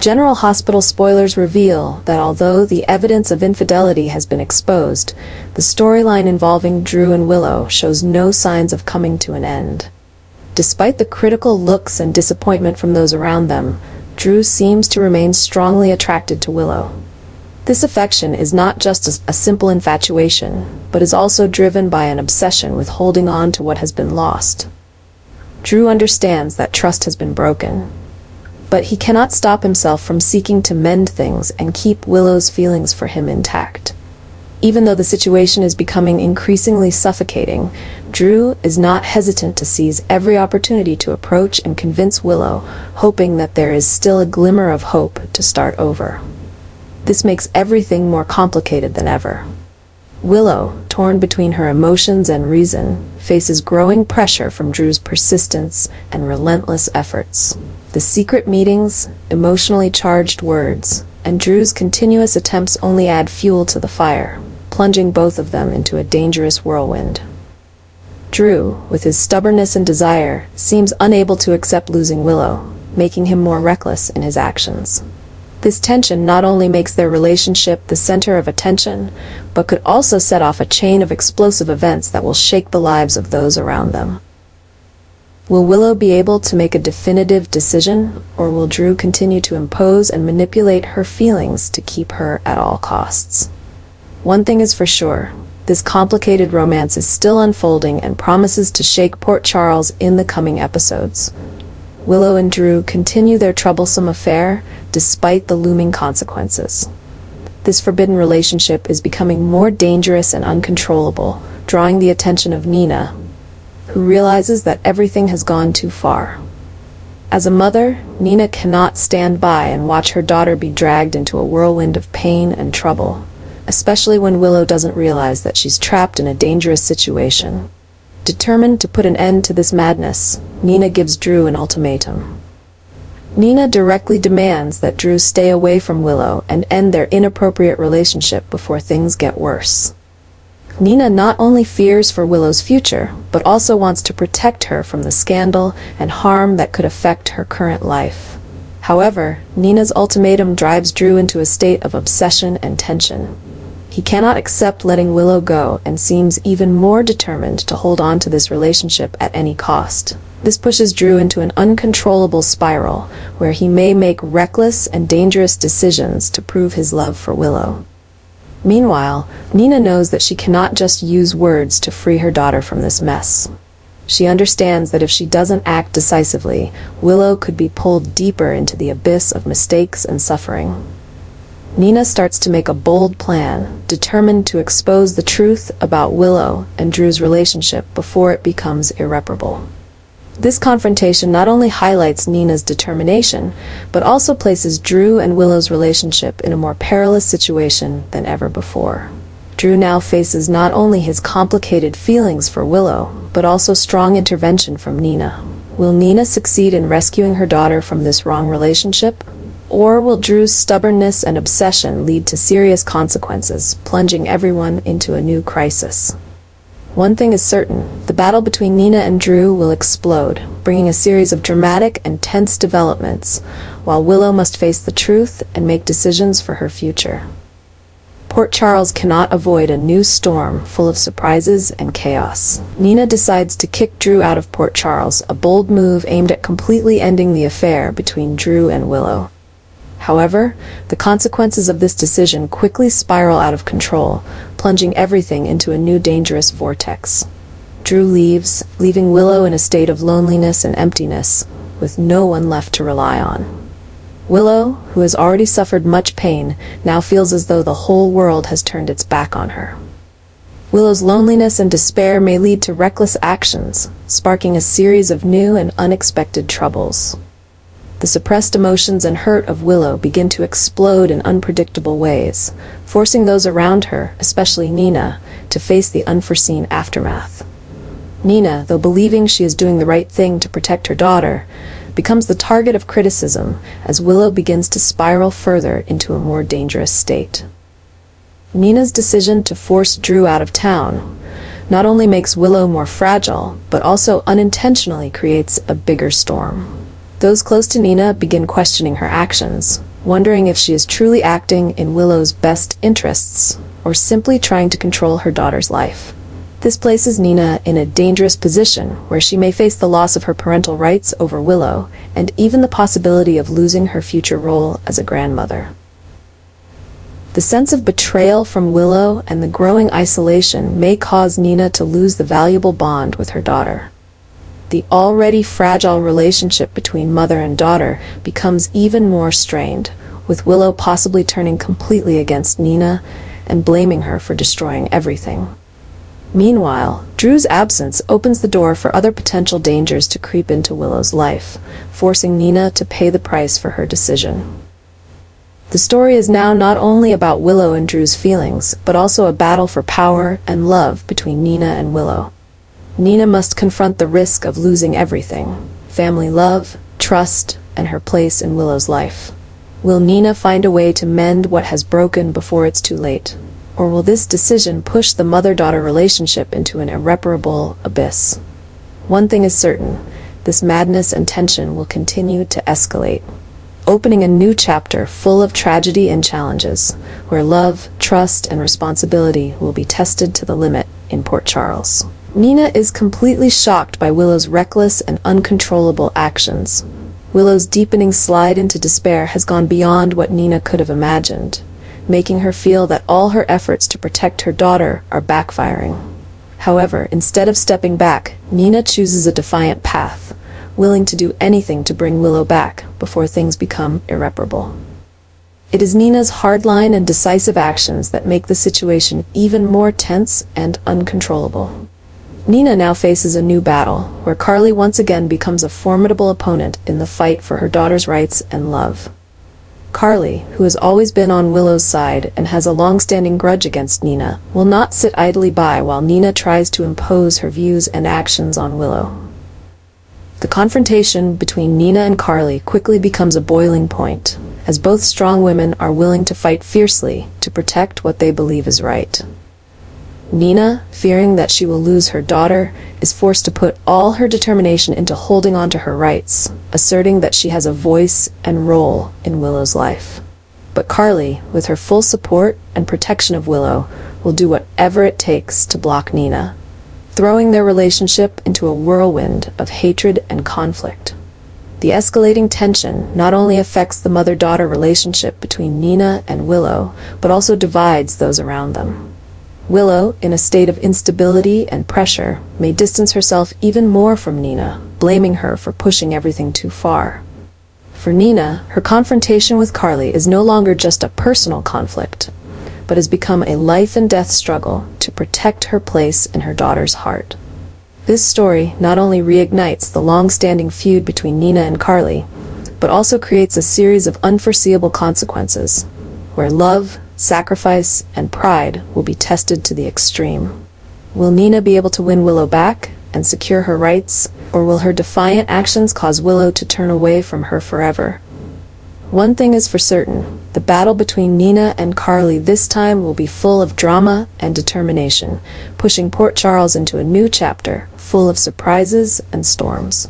General Hospital spoilers reveal that although the evidence of infidelity has been exposed, the storyline involving Drew and Willow shows no signs of coming to an end. Despite the critical looks and disappointment from those around them, Drew seems to remain strongly attracted to Willow. This affection is not just a simple infatuation, but is also driven by an obsession with holding on to what has been lost. Drew understands that trust has been broken, but he cannot stop himself from seeking to mend things and keep Willow's feelings for him intact. Even though the situation is becoming increasingly suffocating, Drew is not hesitant to seize every opportunity to approach and convince Willow, hoping that there is still a glimmer of hope to start over. This makes everything more complicated than ever. Willow, torn between her emotions and reason, faces growing pressure from Drew's persistence and relentless efforts. The secret meetings, emotionally charged words, and Drew's continuous attempts only add fuel to the fire, plunging both of them into a dangerous whirlwind. Drew, with his stubbornness and desire, seems unable to accept losing Willow, making him more reckless in his actions. This tension not only makes their relationship the center of attention, but could also set off a chain of explosive events that will shake the lives of those around them. Will Willow be able to make a definitive decision, or will Drew continue to impose and manipulate her feelings to keep her at all costs? One thing is for sure, this complicated romance is still unfolding and promises to shake Port Charles in the coming episodes. Willow and Drew continue their troublesome affair despite the looming consequences. This forbidden relationship is becoming more dangerous and uncontrollable, drawing the attention of Nina, who realizes that everything has gone too far. As a mother, Nina cannot stand by and watch her daughter be dragged into a whirlwind of pain and trouble, especially when Willow doesn't realize that she's trapped in a dangerous situation. Determined to put an end to this madness, Nina gives Drew an ultimatum. Nina directly demands that Drew stay away from Willow and end their inappropriate relationship before things get worse. Nina not only fears for Willow's future, but also wants to protect her from the scandal and harm that could affect her current life. However, Nina's ultimatum drives Drew into a state of obsession and tension. He cannot accept letting Willow go and seems even more determined to hold on to this relationship at any cost. This pushes Drew into an uncontrollable spiral, where he may make reckless and dangerous decisions to prove his love for Willow. Meanwhile, Nina knows that she cannot just use words to free her daughter from this mess. She understands that if she doesn't act decisively, Willow could be pulled deeper into the abyss of mistakes and suffering. Nina starts to make a bold plan, determined to expose the truth about Willow and Drew's relationship before it becomes irreparable. This confrontation not only highlights Nina's determination, but also places Drew and Willow's relationship in a more perilous situation than ever before. Drew now faces not only his complicated feelings for Willow, but also strong intervention from Nina. Will Nina succeed in rescuing her daughter from this wrong relationship? Or will Drew's stubbornness and obsession lead to serious consequences, plunging everyone into a new crisis? One thing is certain, the battle between Nina and Drew will explode, bringing a series of dramatic and tense developments, while Willow must face the truth and make decisions for her future. Port Charles cannot avoid a new storm full of surprises and chaos. Nina decides to kick Drew out of Port Charles, a bold move aimed at completely ending the affair between Drew and Willow. However, the consequences of this decision quickly spiral out of control, plunging everything into a new dangerous vortex. Drew leaves, leaving Willow in a state of loneliness and emptiness, with no one left to rely on. Willow, who has already suffered much pain, now feels as though the whole world has turned its back on her. Willow's loneliness and despair may lead to reckless actions, sparking a series of new and unexpected troubles. The suppressed emotions and hurt of Willow begin to explode in unpredictable ways, forcing those around her, especially Nina, to face the unforeseen aftermath. Nina, though believing she is doing the right thing to protect her daughter, becomes the target of criticism as Willow begins to spiral further into a more dangerous state. Nina's decision to force Drew out of town not only makes Willow more fragile, but also unintentionally creates a bigger storm. Those close to Nina begin questioning her actions, wondering if she is truly acting in Willow's best interests or simply trying to control her daughter's life. This places Nina in a dangerous position where she may face the loss of her parental rights over Willow and even the possibility of losing her future role as a grandmother. The sense of betrayal from Willow and the growing isolation may cause Nina to lose the valuable bond with her daughter. The already fragile relationship between mother and daughter becomes even more strained, with Willow possibly turning completely against Nina and blaming her for destroying everything. Meanwhile, Drew's absence opens the door for other potential dangers to creep into Willow's life, forcing Nina to pay the price for her decision. The story is now not only about Willow and Drew's feelings, but also a battle for power and love between Nina and Willow. Nina must confront the risk of losing everything: family love, trust, and her place in Willow's life. Will Nina find a way to mend what has broken before it's too late? Or will this decision push the mother-daughter relationship into an irreparable abyss? One thing is certain: this madness and tension will continue to escalate, opening a new chapter full of tragedy and challenges, where love, trust, and responsibility will be tested to the limit in Port Charles. Nina is completely shocked by Willow's reckless and uncontrollable actions. Willow's deepening slide into despair has gone beyond what Nina could have imagined, making her feel that all her efforts to protect her daughter are backfiring. However, instead of stepping back, Nina chooses a defiant path, willing to do anything to bring Willow back before things become irreparable. It is Nina's hardline and decisive actions that make the situation even more tense and uncontrollable. Nina now faces a new battle, where Carly once again becomes a formidable opponent in the fight for her daughter's rights and love. Carly, who has always been on Willow's side and has a long-standing grudge against Nina, will not sit idly by while Nina tries to impose her views and actions on Willow. The confrontation between Nina and Carly quickly becomes a boiling point, as both strong women are willing to fight fiercely to protect what they believe is right. Nina, fearing that she will lose her daughter, is forced to put all her determination into holding on to her rights, asserting that she has a voice and role in Willow's life. But Carly, with her full support and protection of Willow, will do whatever it takes to block Nina, throwing their relationship into a whirlwind of hatred and conflict. The escalating tension not only affects the mother-daughter relationship between Nina and Willow, but also divides those around them. Willow, in a state of instability and pressure, may distance herself even more from Nina, blaming her for pushing everything too far. For Nina, her confrontation with Carly is no longer just a personal conflict, but has become a life-and-death struggle to protect her place in her daughter's heart. This story not only reignites the long-standing feud between Nina and Carly, but also creates a series of unforeseeable consequences, where love, sacrifice, and pride will be tested to the extreme. Will Nina be able to win Willow back and secure her rights, or will her defiant actions cause Willow to turn away from her forever? One thing is for certain: the battle between Nina and Carly this time will be full of drama and determination, pushing Port Charles into a new chapter full of surprises and storms.